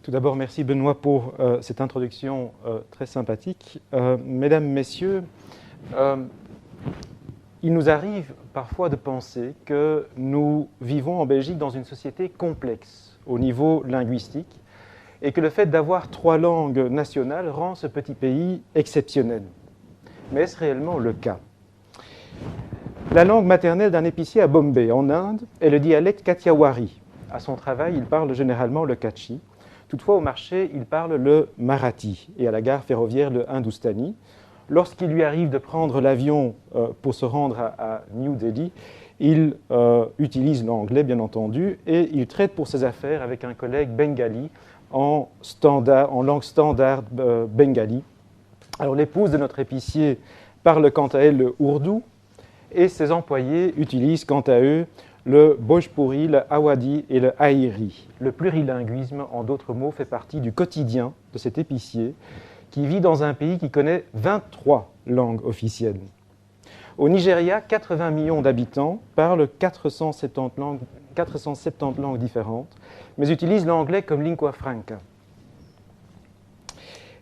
Tout d'abord, merci Benoît pour cette introduction très sympathique. Mesdames, Messieurs, il nous arrive parfois de penser que nous vivons en Belgique dans une société complexe au niveau linguistique et que le fait d'avoir 3 langues nationales rend ce petit pays exceptionnel. Mais est-ce réellement le cas ? La langue maternelle d'un épicier à Bombay, en Inde, est le dialecte Kathiawari. À son travail, il parle généralement le Kutchi. Toutefois, au marché, il parle le Marathi et à la gare ferroviaire le Hindustani. Lorsqu'il lui arrive de prendre l'avion pour se rendre à New Delhi, il utilise l'anglais, bien entendu, et il traite pour ses affaires avec un collègue bengali en langue standard bengali. Alors, l'épouse de notre épicier parle quant à elle le ourdou, et ses employés utilisent quant à eux le Bhojpuri, le Awadhi et le Ahiri. Le plurilinguisme, en d'autres mots, fait partie du quotidien de cet épicier qui vit dans un pays qui connaît 23 langues officielles. Au Nigeria, 80 millions d'habitants parlent 470 langues différentes, mais utilisent l'anglais comme lingua franca.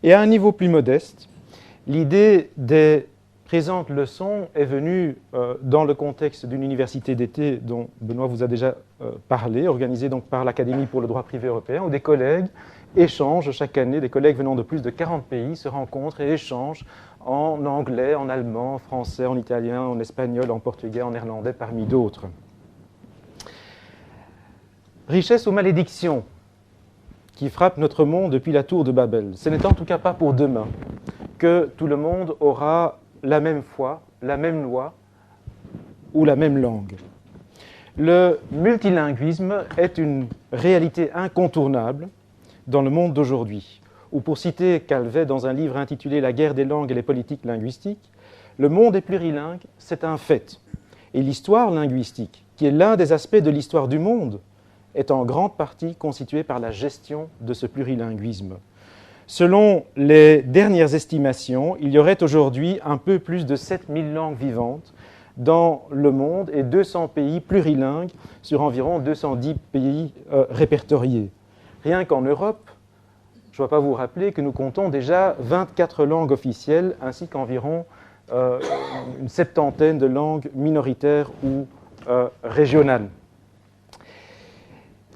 Et à un niveau plus modeste, l'idée des présente leçon est venue dans le contexte d'une université d'été dont Benoît vous a déjà parlé, organisée donc par l'Académie pour le droit privé européen, où des collègues échangent chaque année, des collègues venant de plus de 40 pays se rencontrent et échangent en anglais, en allemand, en français, en italien, en espagnol, en portugais, en néerlandais, parmi d'autres. Richesse ou malédiction qui frappe notre monde depuis la tour de Babel. Ce n'est en tout cas pas pour demain que tout le monde aura la même foi, la même loi ou la même langue. Le multilinguisme est une réalité incontournable dans le monde d'aujourd'hui, où pour citer Calvet dans un livre intitulé « La guerre des langues et les politiques linguistiques », le monde est plurilingue, c'est un fait. Et l'histoire linguistique, qui est l'un des aspects de l'histoire du monde, est en grande partie constituée par la gestion de ce plurilinguisme. Selon les dernières estimations, il y aurait aujourd'hui un peu plus de 7000 langues vivantes dans le monde et 200 pays plurilingues sur environ 210 pays répertoriés. Rien qu'en Europe, je ne dois pas vous rappeler que nous comptons déjà 24 langues officielles ainsi qu'environ une septantaine de langues minoritaires ou régionales.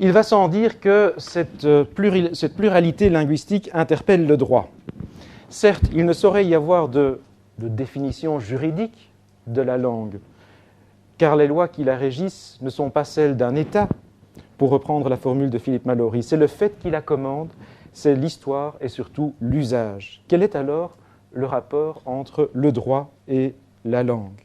Il va sans dire que cette pluralité linguistique interpelle le droit. Certes, il ne saurait y avoir de définition juridique de la langue, car les lois qui la régissent ne sont pas celles d'un État, pour reprendre la formule de Philippe Mallory. C'est le fait qui la commande, c'est l'histoire et surtout l'usage. Quel est alors le rapport entre le droit et la langue ?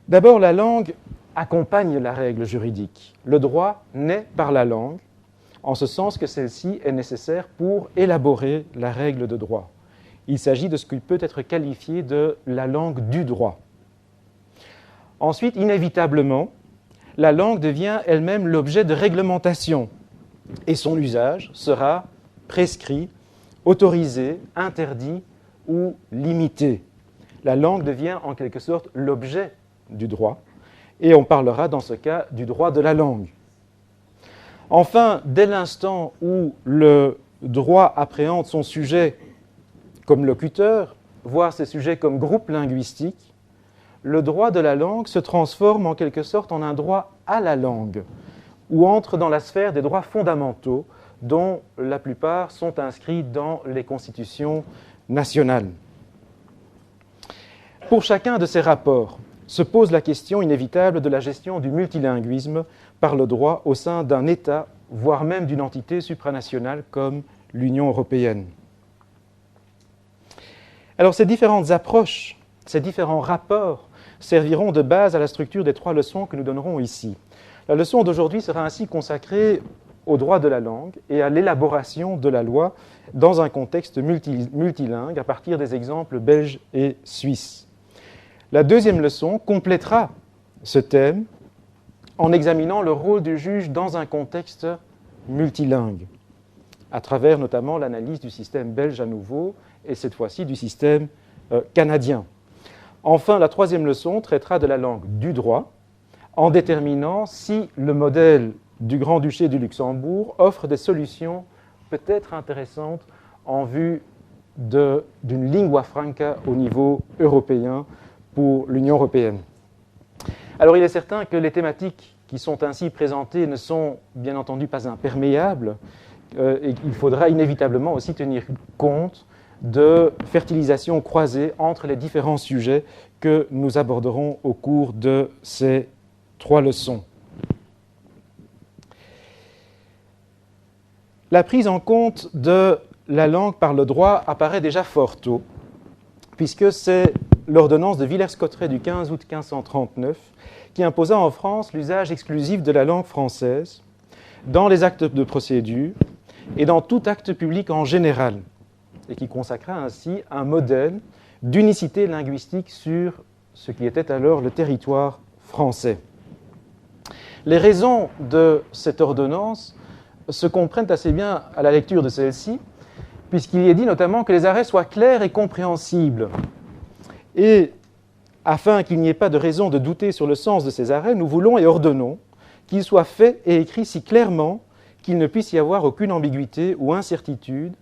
D'abord, la langue accompagne la règle juridique. Le droit naît par la langue, en ce sens que celle-ci est nécessaire pour élaborer la règle de droit. Il s'agit de ce qui peut être qualifié de la langue du droit. Ensuite, inévitablement, la langue devient elle-même l'objet de réglementation et son usage sera prescrit, autorisé, interdit ou limité. La langue devient en quelque sorte l'objet du droit. Et on parlera dans ce cas du droit de la langue. Enfin, dès l'instant où le droit appréhende son sujet comme locuteur, voire ses sujets comme groupe linguistique, le droit de la langue se transforme en quelque sorte en un droit à la langue, ou entre dans la sphère des droits fondamentaux dont la plupart sont inscrits dans les constitutions nationales. Pour chacun de ces rapports, se pose la question inévitable de la gestion du multilinguisme par le droit au sein d'un État, voire même d'une entité supranationale comme l'Union européenne. Alors ces différentes approches, ces différents rapports serviront de base à la structure des 3 leçons que nous donnerons ici. La leçon d'aujourd'hui sera ainsi consacrée au droit de la langue et à l'élaboration de la loi dans un contexte multilingue à partir des exemples belges et suisses. La deuxième leçon complétera ce thème en examinant le rôle du juge dans un contexte multilingue, à travers notamment l'analyse du système belge à nouveau, et cette fois-ci du système canadien. Enfin, la troisième leçon traitera de la langue du droit, en déterminant si le modèle du Grand-Duché du Luxembourg offre des solutions peut-être intéressante en vue d'une lingua franca au niveau européen pour l'Union européenne. Alors il est certain que les thématiques qui sont ainsi présentées ne sont bien entendu pas imperméables et qu'il faudra inévitablement aussi tenir compte de fertilisation croisée entre les différents sujets que nous aborderons au cours de ces 3 leçons. La prise en compte de la langue par le droit apparaît déjà fort tôt, puisque c'est l'ordonnance de Villers-Cotterêts du 15 août 1539 qui imposa en France l'usage exclusif de la langue française dans les actes de procédure et dans tout acte public en général, et qui consacra ainsi un modèle d'unicité linguistique sur ce qui était alors le territoire français. Les raisons de cette ordonnance se comprennent assez bien à la lecture de celle-ci, puisqu'il y est dit notamment que les arrêts soient clairs et compréhensibles. Et afin qu'il n'y ait pas de raison de douter sur le sens de ces arrêts, nous voulons et ordonnons qu'ils soient faits et écrits si clairement qu'il ne puisse y avoir aucune ambiguïté ou incertitude,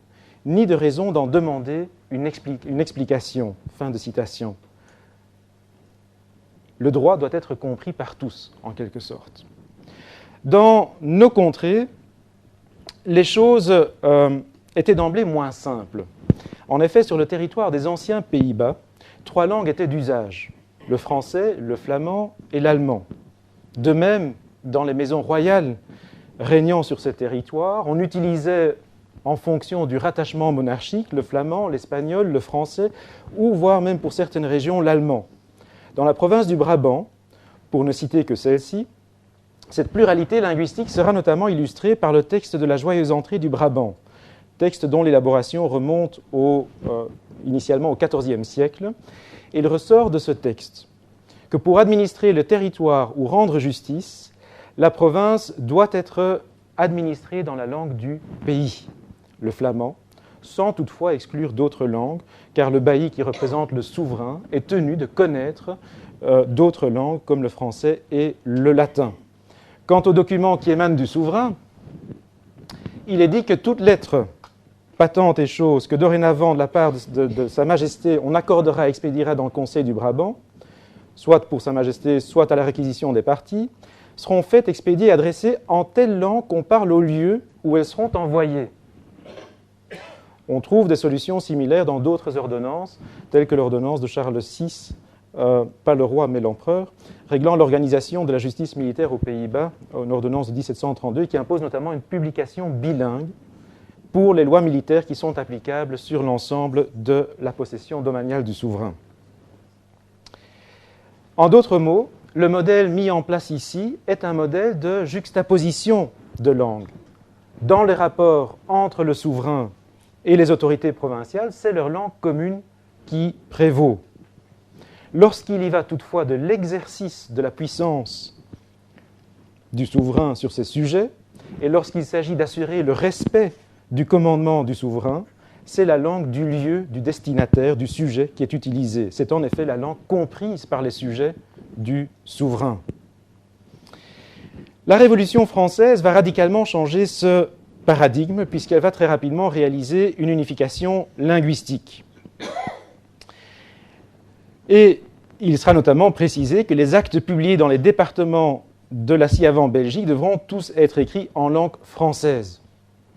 ni de raison d'en demander une explication. Fin de citation. Le droit doit être compris par tous, en quelque sorte. Dans nos contrées, les choses étaient d'emblée moins simples. En effet, sur le territoire des anciens Pays-Bas, 3 langues étaient d'usage, le français, le flamand et l'allemand. De même, dans les maisons royales régnant sur ces territoires, on utilisait, en fonction du rattachement monarchique, le flamand, l'espagnol, le français, ou voire même pour certaines régions, l'allemand. Dans la province du Brabant, pour ne citer que celle-ci, cette pluralité linguistique sera notamment illustrée par le texte de la Joyeuse Entrée du Brabant, texte dont l'élaboration remonte initialement au XIVe siècle. Et il ressort de ce texte que pour administrer le territoire ou rendre justice, la province doit être administrée dans la langue du pays, le flamand, sans toutefois exclure d'autres langues, car le bailli qui représente le souverain est tenu de connaître d'autres langues comme le français et le latin. Quant aux documents qui émanent du souverain, il est dit que toute lettre patente et chose que dorénavant, de la part de Sa Majesté, on accordera et expédiera dans le Conseil du Brabant, soit pour Sa Majesté, soit à la réquisition des parties, seront faites, expédiées et adressées en telle langue qu'on parle au lieu où elles seront envoyées. On trouve des solutions similaires dans d'autres ordonnances, telles que l'ordonnance de Charles VI, pas le roi mais l'empereur, réglant l'organisation de la justice militaire aux Pays-Bas, une ordonnance de 1732, qui impose notamment une publication bilingue pour les lois militaires qui sont applicables sur l'ensemble de la possession domaniale du souverain. En d'autres mots, le modèle mis en place ici est un modèle de juxtaposition de langues. Dans les rapports entre le souverain et les autorités provinciales, c'est leur langue commune qui prévaut. Lorsqu'il y va toutefois de l'exercice de la puissance du souverain sur ces sujets, et lorsqu'il s'agit d'assurer le respect du commandement du souverain, c'est la langue du lieu, du destinataire, du sujet qui est utilisée. C'est en effet la langue comprise par les sujets du souverain. La Révolution française va radicalement changer ce paradigme puisqu'elle va très rapidement réaliser une unification linguistique. Et il sera notamment précisé que les actes publiés dans les départements de la ci-avant-Belgique devront tous être écrits en langue française,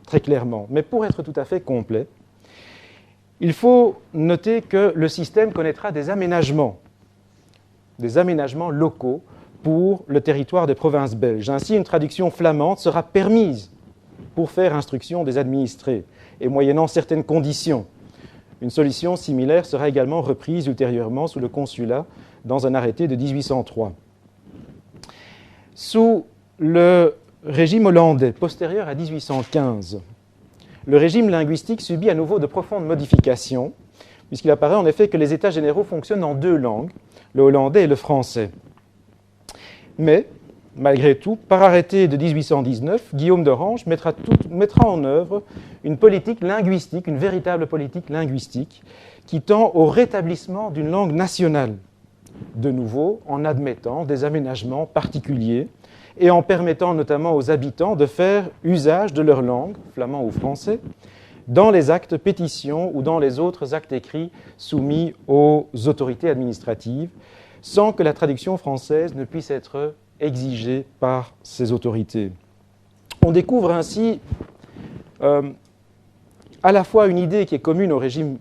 très clairement. Mais pour être tout à fait complet, il faut noter que le système connaîtra des aménagements locaux pour le territoire des provinces belges. Ainsi, une traduction flamande sera permise pour faire instruction des administrés, et moyennant certaines conditions. Une solution similaire sera également reprise ultérieurement sous le consulat dans un arrêté de 1803. Sous le régime hollandais, postérieur à 1815, le régime linguistique subit à nouveau de profondes modifications, puisqu'il apparaît en effet que les États généraux fonctionnent en 2 langues, le hollandais et le français. Mais, malgré tout, par arrêté de 1819, Guillaume d'Orange mettra en œuvre une politique linguistique, une véritable politique linguistique, qui tend au rétablissement d'une langue nationale, de nouveau en admettant des aménagements particuliers et en permettant notamment aux habitants de faire usage de leur langue, flamand ou français, dans les actes pétitions ou dans les autres actes écrits soumis aux autorités administratives, sans que la traduction française ne puisse être exigée par ces autorités. On découvre ainsi à la fois une idée qui est commune au régime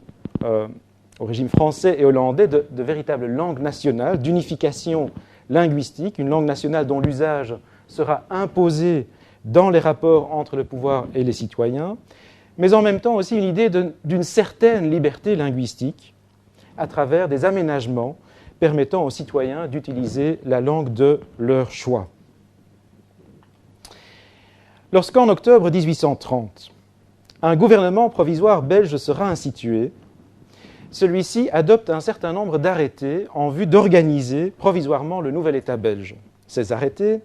français et hollandais de véritable langue nationale, d'unification linguistique, une langue nationale dont l'usage sera imposé dans les rapports entre le pouvoir et les citoyens, mais en même temps aussi une idée d'une certaine liberté linguistique à travers des aménagements permettant aux citoyens d'utiliser la langue de leur choix. Lorsqu'en octobre 1830, un gouvernement provisoire belge sera institué, celui-ci adopte un certain nombre d'arrêtés en vue d'organiser provisoirement le nouvel État belge. Ces arrêtés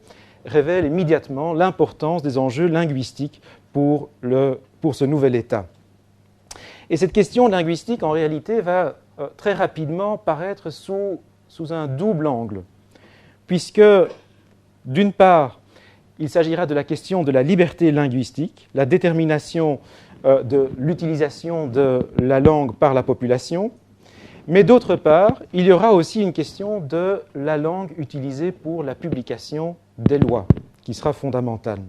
révèlent immédiatement l'importance des enjeux linguistiques pour ce nouvel État. Et cette question linguistique, en réalité, va très rapidement paraître sous un double angle, puisque, d'une part, il s'agira de la question de la liberté linguistique, la détermination de l'utilisation de la langue par la population, mais d'autre part, il y aura aussi une question de la langue utilisée pour la publication des lois, qui sera fondamentale.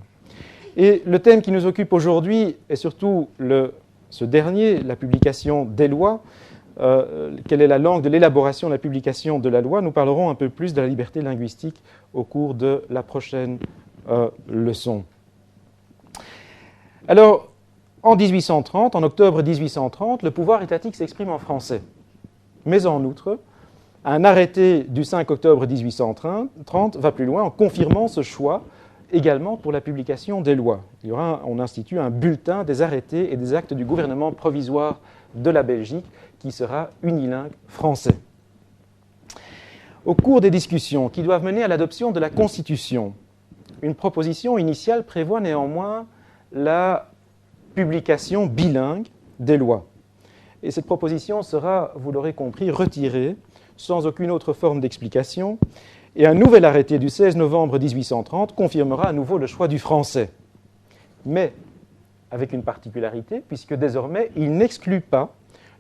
Et le thème qui nous occupe aujourd'hui est surtout ce dernier, la publication des lois. Quelle est la langue de l'élaboration, de la publication de la loi? Nous parlerons un peu plus de la liberté linguistique au cours de la prochaine leçon. Alors, en 1830, en octobre 1830, le pouvoir étatique s'exprime en français. Mais en outre, un arrêté du 5 octobre 1830 va plus loin en confirmant ce choix également pour la publication des lois. On institue un bulletin des arrêtés et des actes du gouvernement provisoire de la Belgique qui sera unilingue français. Au cours des discussions qui doivent mener à l'adoption de la Constitution, une proposition initiale prévoit néanmoins la publication bilingue des lois. Et cette proposition sera, vous l'aurez compris, retirée sans aucune autre forme d'explication. Et un nouvel arrêté du 16 novembre 1830 confirmera à nouveau le choix du français. Mais avec une particularité, puisque désormais, il n'exclut pas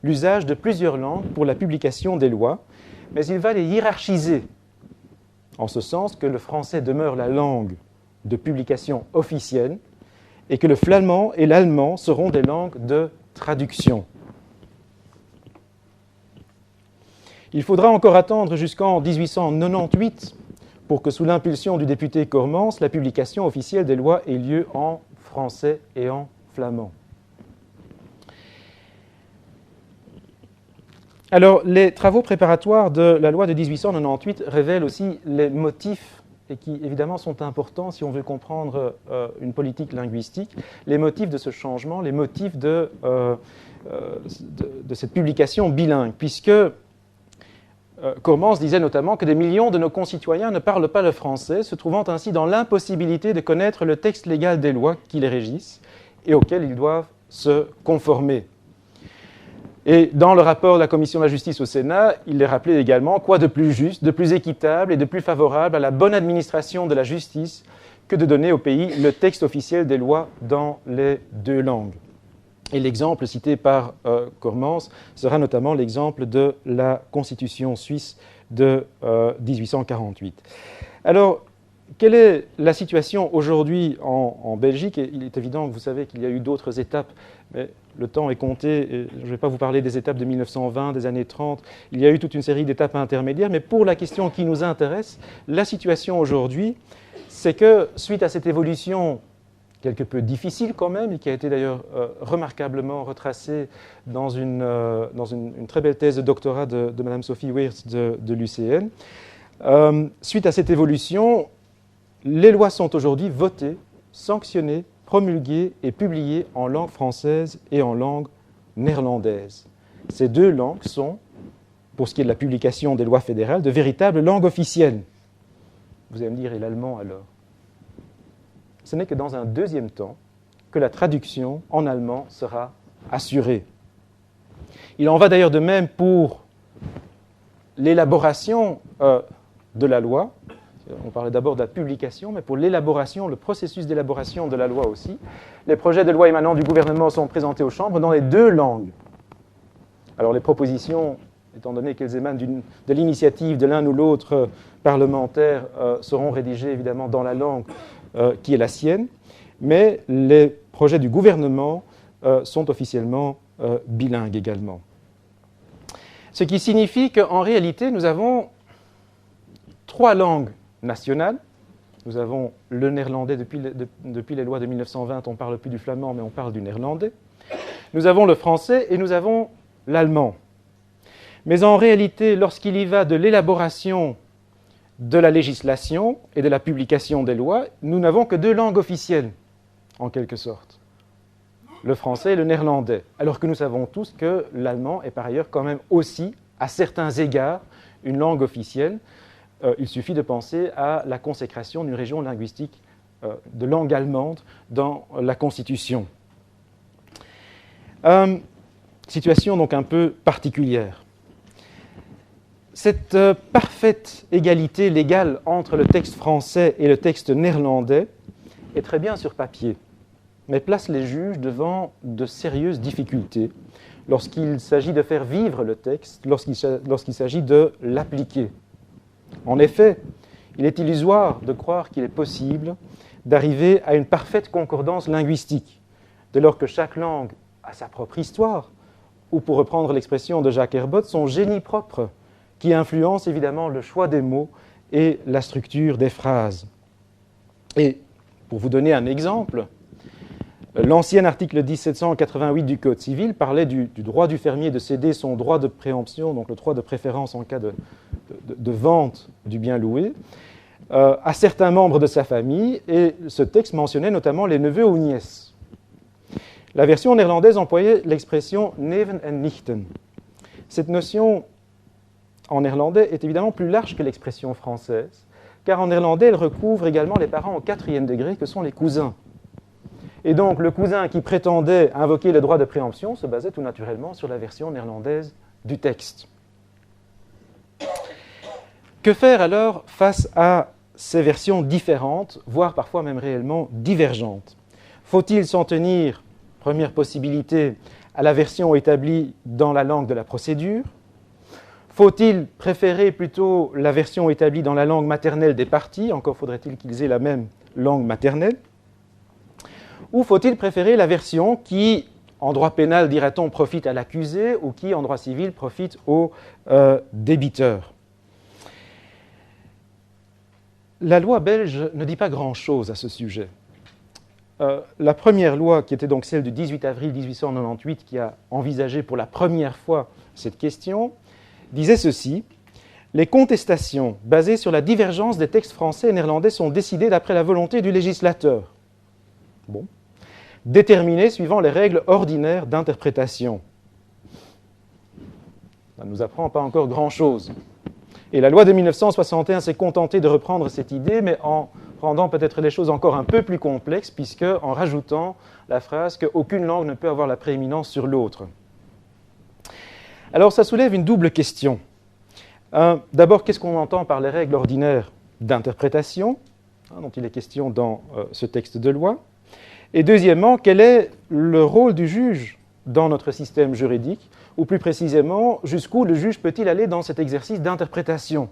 l'usage de plusieurs langues pour la publication des lois, mais il va les hiérarchiser, en ce sens que le français demeure la langue de publication officielle et que le flamand et l'allemand seront des langues de traduction. Il faudra encore attendre jusqu'en 1898 pour que, sous l'impulsion du député Cormans, la publication officielle des lois ait lieu en français et en flamand. Alors, les travaux préparatoires de la loi de 1898 révèlent aussi les motifs, et qui évidemment sont importants si on veut comprendre une politique linguistique, les motifs de ce changement, les motifs de cette publication bilingue, puisque Cormans disait notamment que des millions de nos concitoyens ne parlent pas le français, se trouvant ainsi dans l'impossibilité de connaître le texte légal des lois qui les régissent et auxquelles ils doivent se conformer. Et dans le rapport de la Commission de la justice au Sénat, il les rappelait également quoi de plus juste, de plus équitable et de plus favorable à la bonne administration de la justice que de donner au pays le texte officiel des lois dans les deux langues. Et l'exemple cité par Cormans sera notamment l'exemple de la Constitution suisse de 1848. Alors, quelle est la situation aujourd'hui en Belgique? Il est évident que vous savez qu'il y a eu d'autres étapes, mais le temps est compté. Et je ne vais pas vous parler des étapes de 1920, des années 30. Il y a eu toute une série d'étapes intermédiaires, mais pour la question qui nous intéresse, la situation aujourd'hui, c'est que suite à cette évolution quelque peu difficile quand même, et qui a été d'ailleurs remarquablement retracée dans une très belle thèse de doctorat de Mme Sophie Wirtz de l'UCN. Suite à cette évolution, les lois sont aujourd'hui votées, sanctionnées, promulguées et publiées en langue française et en langue néerlandaise. Ces deux langues sont, pour ce qui est de la publication des lois fédérales, de véritables langues officielles. Vous allez me dire, et l'allemand alors? Ce n'est que dans un deuxième temps que la traduction en allemand sera assurée. Il en va d'ailleurs de même pour l'élaboration de la loi. On parlait d'abord de la publication, mais pour l'élaboration, le processus d'élaboration de la loi aussi. Les projets de loi émanant du gouvernement sont présentés aux chambres dans les deux langues. Alors les propositions, étant donné qu'elles émanent de l'initiative de l'un ou l'autre parlementaire, seront rédigées évidemment dans la langue qui est la sienne, mais les projets du gouvernement sont officiellement bilingues également. Ce qui signifie qu'en réalité, nous avons trois langues nationales. Nous avons le néerlandais depuis les lois de 1920, on ne parle plus du flamand, mais on parle du néerlandais. Nous avons le français et nous avons l'allemand. Mais en réalité, lorsqu'il y va de l'élaboration de la législation et de la publication des lois, nous n'avons que deux langues officielles, en quelque sorte. Le français et le néerlandais. Alors que nous savons tous que l'allemand est par ailleurs quand même aussi, à certains égards, une langue officielle. Il suffit de penser à la consécration d'une région linguistique de langue allemande dans la Constitution. Situation donc un peu particulière. Cette parfaite égalité légale entre le texte français et le texte néerlandais est très bien sur papier, mais place les juges devant de sérieuses difficultés lorsqu'il s'agit de faire vivre le texte, lorsqu'il s'agit de l'appliquer. En effet, il est illusoire de croire qu'il est possible d'arriver à une parfaite concordance linguistique, dès lors que chaque langue a sa propre histoire, ou pour reprendre l'expression de Jacques Herbot, son génie propre, qui influence évidemment le choix des mots et la structure des phrases. Et pour vous donner un exemple, l'ancien article 1788 du Code civil parlait du droit du fermier de céder son droit de préemption, donc le droit de préférence en cas de vente du bien loué, à certains membres de sa famille, et ce texte mentionnait notamment les neveux ou nièces. La version néerlandaise employait l'expression neven en nichten. Cette notion en néerlandais est évidemment plus large que l'expression française, car en néerlandais, elle recouvre également les parents au 4e degré, que sont les cousins. Et donc, le cousin qui prétendait invoquer le droit de préemption se basait tout naturellement sur la version néerlandaise du texte. Que faire alors face à ces versions différentes, voire parfois même réellement divergentes? Faut-il s'en tenir, première possibilité, à la version établie dans la langue de la procédure? Faut-il préférer plutôt la version établie dans la langue maternelle des parties? Encore faudrait-il qu'ils aient la même langue maternelle. Ou faut-il préférer la version qui, en droit pénal, dira-t-on, profite à l'accusé, ou qui, en droit civil, profite au débiteur? La loi belge ne dit pas grand-chose à ce sujet. La première loi, qui était donc celle du 18 avril 1898, qui a envisagé pour la première fois cette question, disait ceci: les contestations basées sur la divergence des textes français et néerlandais sont décidées d'après la volonté du législateur. Bon. Déterminées suivant les règles ordinaires d'interprétation. Ça ne nous apprend pas encore grand-chose. Et la loi de 1961 s'est contentée de reprendre cette idée, mais en rendant peut-être les choses encore un peu plus complexes, puisque en rajoutant la phrase qu'aucune langue ne peut avoir la prééminence sur l'autre. Alors ça soulève une double question. D'abord, qu'est-ce qu'on entend par les règles ordinaires d'interprétation, dont il est question dans ce texte de loi? Et deuxièmement, quel est le rôle du juge dans notre système juridique, ou plus précisément, jusqu'où le juge peut-il aller dans cet exercice d'interprétation?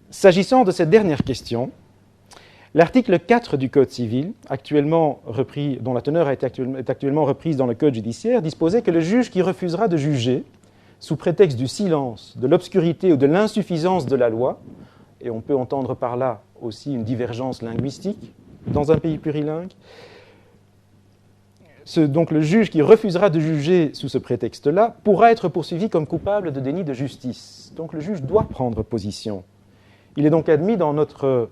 S'agissant de cette dernière question, l'article 4 du Code civil, actuellement repris, dont la teneur est actuellement reprise dans le Code judiciaire, disposait que le juge qui refusera de juger, sous prétexte du silence, de l'obscurité ou de l'insuffisance de la loi, et on peut entendre par là aussi une divergence linguistique dans un pays plurilingue, donc le juge qui refusera de juger sous ce prétexte-là pourra être poursuivi comme coupable de déni de justice. Donc le juge doit prendre position. Il est donc admis dans notre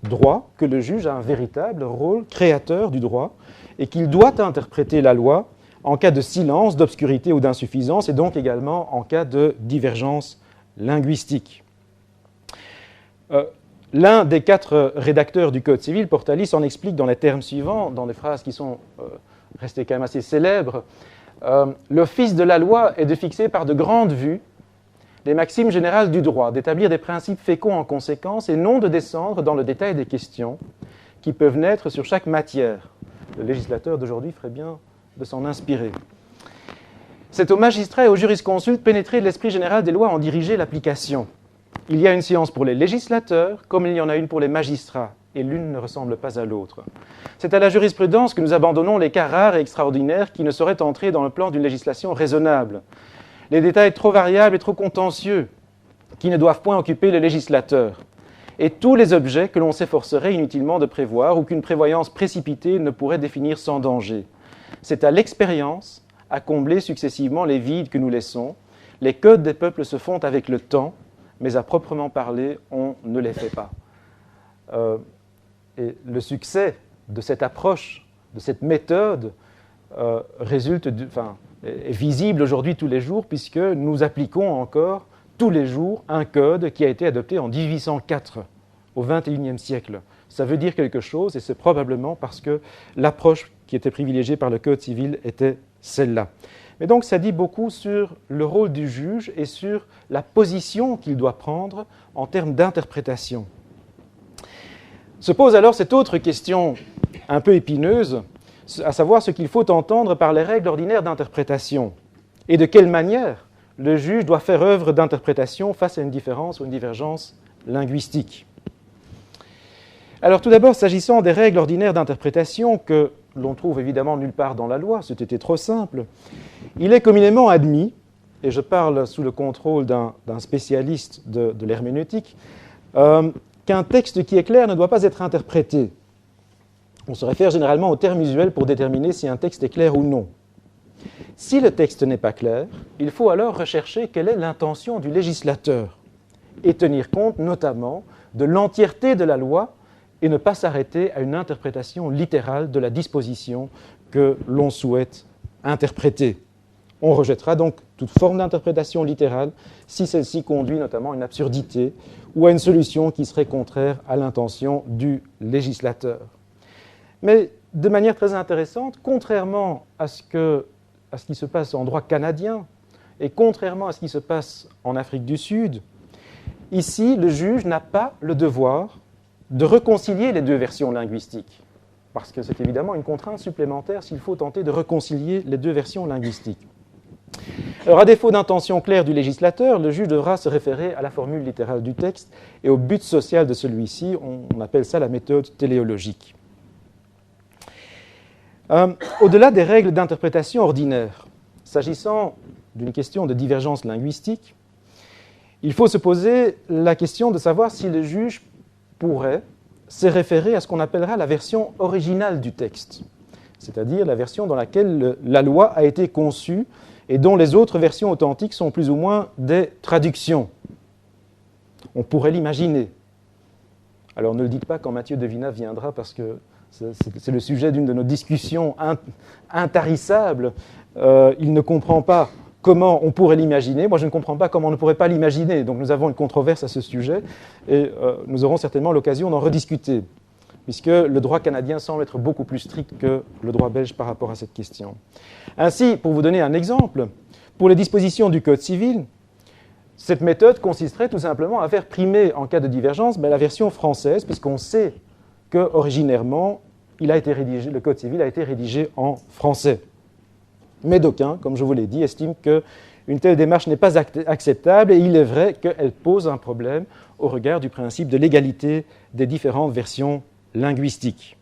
droit que le juge a un véritable rôle créateur du droit et qu'il doit interpréter la loi en cas de silence, d'obscurité ou d'insuffisance, et donc également en cas de divergence linguistique. L'un des 4 rédacteurs du Code civil, Portalis, en explique dans les termes suivants, dans des phrases qui sont restées quand même assez célèbres. L'office de la loi est de fixer par de grandes vues les maximes générales du droit, d'établir des principes féconds en conséquence et non de descendre dans le détail des questions qui peuvent naître sur chaque matière. Le législateur d'aujourd'hui ferait bien de s'en inspirer. C'est aux magistrats et aux jurisconsultes pénétrés de l'esprit général des lois en diriger l'application. Il y a une science pour les législateurs comme il y en a une pour les magistrats, et l'une ne ressemble pas à l'autre. C'est à la jurisprudence que nous abandonnons les cas rares et extraordinaires qui ne sauraient entrer dans le plan d'une législation raisonnable. Les détails trop variables et trop contentieux qui ne doivent point occuper le législateur. Et tous les objets que l'on s'efforcerait inutilement de prévoir ou qu'une prévoyance précipitée ne pourrait définir sans danger. C'est à l'expérience à combler successivement les vides que nous laissons. Les codes des peuples se font avec le temps, mais à proprement parler, on ne les fait pas. Et le succès de cette approche, de cette méthode, est visible aujourd'hui tous les jours, puisque nous appliquons encore tous les jours un code qui a été adopté en 1804, au XXIe siècle. Ça veut dire quelque chose, et c'est probablement parce que l'approche qui était privilégiée par le Code civil était celle-là. Mais donc ça dit beaucoup sur le rôle du juge et sur la position qu'il doit prendre en termes d'interprétation. Se pose alors cette autre question un peu épineuse, à savoir ce qu'il faut entendre par les règles ordinaires d'interprétation et de quelle manière le juge doit faire œuvre d'interprétation face à une différence ou une divergence linguistique. Alors tout d'abord, s'agissant des règles ordinaires d'interprétation que l'on trouve évidemment nulle part dans la loi, c'était trop simple, il est communément admis, et je parle sous le contrôle d'un spécialiste de l'herméneutique, qu'un texte qui est clair ne doit pas être interprété. On se réfère généralement au terme usuel pour déterminer si un texte est clair ou non. Si le texte n'est pas clair, il faut alors rechercher quelle est l'intention du législateur et tenir compte notamment de l'entièreté de la loi et ne pas s'arrêter à une interprétation littérale de la disposition que l'on souhaite interpréter. On rejettera donc toute forme d'interprétation littérale si celle-ci conduit notamment à une absurdité ou à une solution qui serait contraire à l'intention du législateur. Mais de manière très intéressante, contrairement à ce qui se passe en droit canadien et contrairement à ce qui se passe en Afrique du Sud, ici, le juge n'a pas le devoir de réconcilier les deux versions linguistiques, parce que c'est évidemment une contrainte supplémentaire s'il faut tenter de réconcilier les deux versions linguistiques. Alors, à défaut d'intention claire du législateur, le juge devra se référer à la formule littérale du texte et au but social de celui-ci. On appelle ça la méthode téléologique. Au-delà des règles d'interprétation ordinaires, s'agissant d'une question de divergence linguistique, il faut se poser la question de savoir si le juge pourrait se référer à ce qu'on appellera la version originale du texte, c'est-à-dire la version dans laquelle la loi a été conçue et dont les autres versions authentiques sont plus ou moins des traductions. On pourrait l'imaginer. Alors ne le dites pas quand Mathieu Devina viendra, parce que c'est le sujet d'une de nos discussions intarissables. Il ne comprend pas comment on pourrait l'imaginer. Moi, je ne comprends pas comment on ne pourrait pas l'imaginer. Donc nous avons une controverse à ce sujet et nous aurons certainement l'occasion d'en rediscuter, puisque le droit canadien semble être beaucoup plus strict que le droit belge par rapport à cette question. Ainsi, pour vous donner un exemple, pour les dispositions du Code civil, cette méthode consisterait tout simplement à faire primer en cas de divergence la version française, puisqu'on sait qu'originairement, le Code civil a été rédigé en français. Mais d'aucuns, comme je vous l'ai dit, estiment qu'une telle démarche n'est pas acceptable et il est vrai qu'elle pose un problème au regard du principe de l'égalité des différentes versions linguistiques.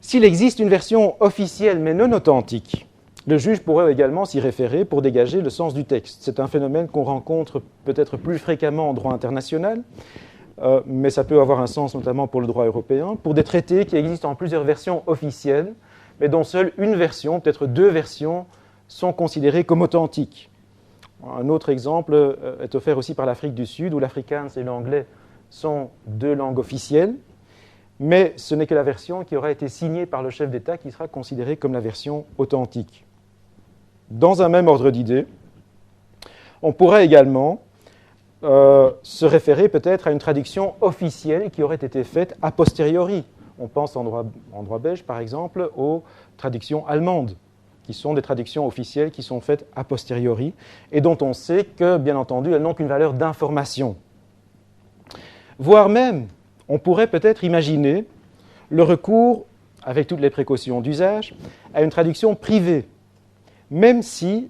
S'il existe une version officielle mais non authentique, le juge pourrait également s'y référer pour dégager le sens du texte. C'est un phénomène qu'on rencontre peut-être plus fréquemment en droit international, mais ça peut avoir un sens notamment pour le droit européen, pour des traités qui existent en plusieurs versions officielles, mais dont seule une version, peut-être deux versions, sont considérées comme authentiques. Un autre exemple est offert aussi par l'Afrique du Sud, où l'afrikaans et l'anglais sont deux langues officielles, mais ce n'est que la version qui aura été signée par le chef d'État qui sera considérée comme la version authentique. Dans un même ordre d'idées, on pourrait également se référer peut-être à une traduction officielle qui aurait été faite a posteriori. On pense en droit belge, par exemple, aux traductions allemandes. qui sont des traductions officielles qui sont faites a posteriori et dont on sait que, bien entendu, elles n'ont qu'une valeur d'information. Voire même, on pourrait peut-être imaginer le recours, avec toutes les précautions d'usage, à une traduction privée, même si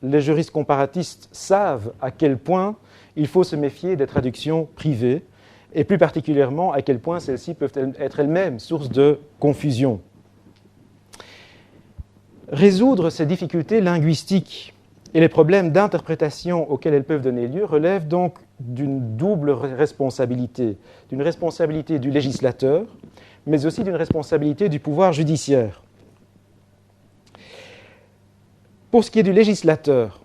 les juristes comparatistes savent à quel point il faut se méfier des traductions privées, et plus particulièrement à quel point celles-ci peuvent être elles-mêmes source de confusion. Résoudre ces difficultés linguistiques et les problèmes d'interprétation auxquels elles peuvent donner lieu relèvent donc d'une double responsabilité, d'une responsabilité du législateur, mais aussi d'une responsabilité du pouvoir judiciaire. Pour ce qui est du législateur,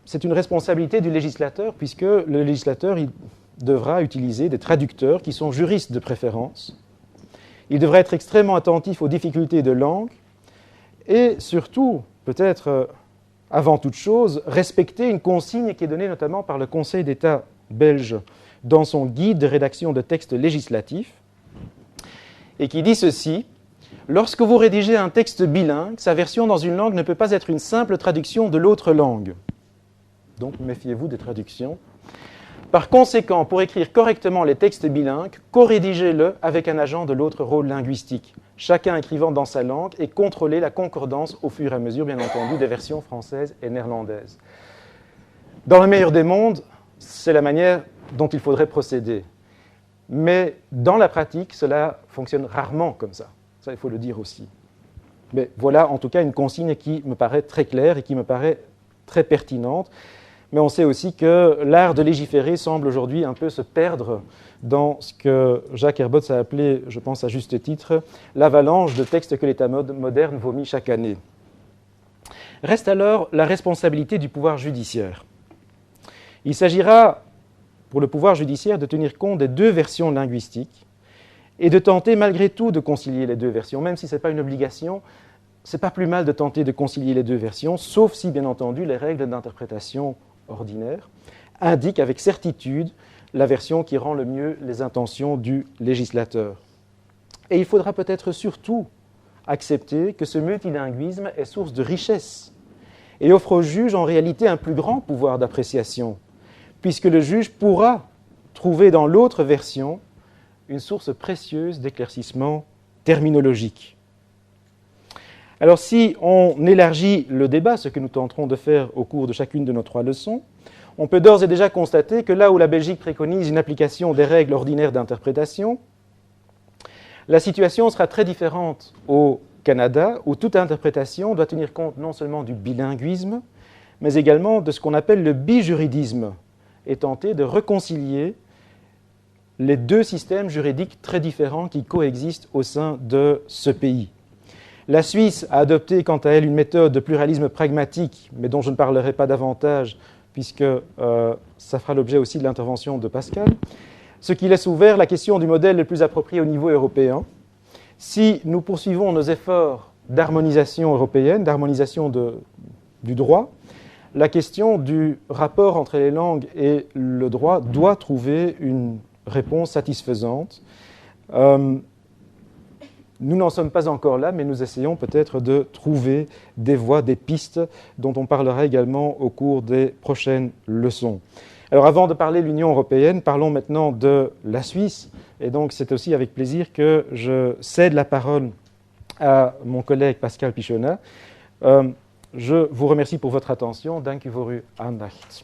c'est une responsabilité du législateur puisque le législateur il devra utiliser des traducteurs qui sont juristes de préférence. Il devra être extrêmement attentif aux difficultés de langue et surtout, peut-être avant toute chose, respecter une consigne qui est donnée notamment par le Conseil d'État belge dans son guide de rédaction de textes législatifs et qui dit ceci: lorsque vous rédigez un texte bilingue, sa version dans une langue ne peut pas être une simple traduction de l'autre langue. Donc méfiez-vous des traductions. Par conséquent, pour écrire correctement les textes bilingues, co-rédigez-le avec un agent de l'autre rôle linguistique, chacun écrivant dans sa langue et contrôlez la concordance au fur et à mesure, bien entendu, des versions françaises et néerlandaises. Dans le meilleur des mondes, c'est la manière dont il faudrait procéder. Mais dans la pratique, cela fonctionne rarement comme ça. Ça, il faut le dire aussi. Mais voilà, en tout cas, une consigne qui me paraît très claire et qui me paraît très pertinente. Mais on sait aussi que l'art de légiférer semble aujourd'hui un peu se perdre dans ce que Jacques Herbots a appelé, je pense à juste titre, l'avalanche de textes que l'État moderne vomit chaque année. Reste alors la responsabilité du pouvoir judiciaire. Il s'agira, pour le pouvoir judiciaire, de tenir compte des deux versions linguistiques et de tenter malgré tout de concilier les deux versions, même si ce n'est pas une obligation. Ce n'est pas plus mal de tenter de concilier les deux versions, sauf si, bien entendu, les règles d'interprétation ordinaires indiquent avec certitude la version qui rend le mieux les intentions du législateur. Et il faudra peut-être surtout accepter que ce multilinguisme est source de richesse et offre au juge en réalité un plus grand pouvoir d'appréciation, puisque le juge pourra trouver dans l'autre version une source précieuse d'éclaircissement terminologique. Alors si on élargit le débat, ce que nous tenterons de faire au cours de chacune de nos 3 leçons, on peut d'ores et déjà constater que là où la Belgique préconise une application des règles ordinaires d'interprétation, la situation sera très différente au Canada, où toute interprétation doit tenir compte non seulement du bilinguisme, mais également de ce qu'on appelle le bijuridisme, et tenter de réconcilier les deux systèmes juridiques très différents qui coexistent au sein de ce pays. La Suisse a adopté, quant à elle, une méthode de pluralisme pragmatique, mais dont je ne parlerai pas davantage, puisque ça fera l'objet aussi de l'intervention de Pascal, ce qui laisse ouvert la question du modèle le plus approprié au niveau européen. Si nous poursuivons nos efforts d'harmonisation européenne, d'harmonisation du droit, la question du rapport entre les langues et le droit doit trouver une réponse satisfaisante. Nous n'en sommes pas encore là, mais nous essayons peut-être de trouver des voies, des pistes dont on parlera également au cours des prochaines leçons. Alors avant de parler de l'Union européenne, parlons maintenant de la Suisse. Et donc c'est aussi avec plaisir que je cède la parole à mon collègue Pascal Pichonnat. Je vous remercie pour votre attention. Dank u voor uw aandacht.